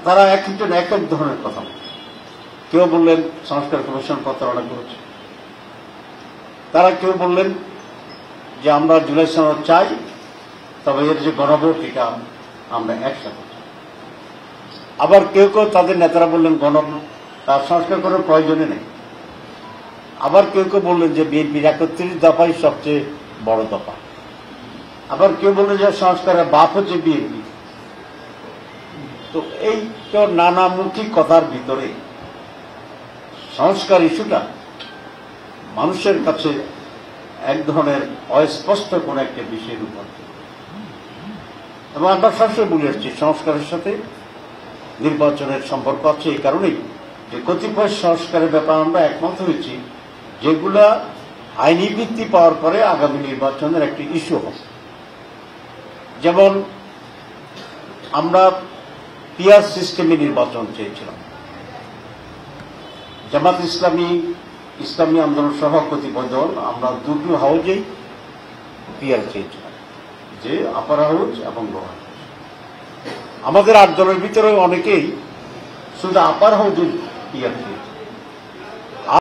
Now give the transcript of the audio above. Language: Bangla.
তারা এক একজন এক এক ধরনের কথা বলে। কেউ বললেন সংস্কার কমিশন প্রতারণা করেছে, তারা কেউ বললেন যে আমরা জুলাই সনদ চাই, তবে এর যে গণভোট এটা আমরা একসাথে চাই। আবার কেউ কেউ তাদের নেতারা বললেন সংস্কার করার প্রয়োজনে নেই। আবার কেউ কেউ বললেন যে বিএনপির ৩১ দফাই সবচেয়ে বড় দফা। আবার কেউ বললেন যে সংস্কারের বাপ হচ্ছে বিএনপি। তো এই তো নানামুখী কথার ভিতরে সংস্কার ইস্যুটা মানুষের কাছে এক ধরনের অস্পষ্ট কোন একটা বিষয়ের উপর, এবং আমরা সবসময় বলে আসছি সংস্কারের সাথে নির্বাচনের সম্পর্ক আছে। এই কারণেই যে কতিপয় সংস্কারের ব্যাপারে আমরা একমত হয়েছি যেগুলা আইনি ভিত্তি পাওয়ার পরে আগামী নির্বাচনের একটি ইস্যু হবে। যেমন আমরা পিয়ার সিস্টেমে নির্বাচন চেয়েছিলাম, জামাত ইসলামী আন্দোলন সহ কতিপয় দল আমরা দুটো হাউজেই পিয়ার চেয়েছিলাম, যে আপার হাউজ এবং লোয়ার হাউজ। আমাদের ৮ দলের ভিতরে অনেকেই শুধু আপার হাউজে পিয়ার চেয়েছে।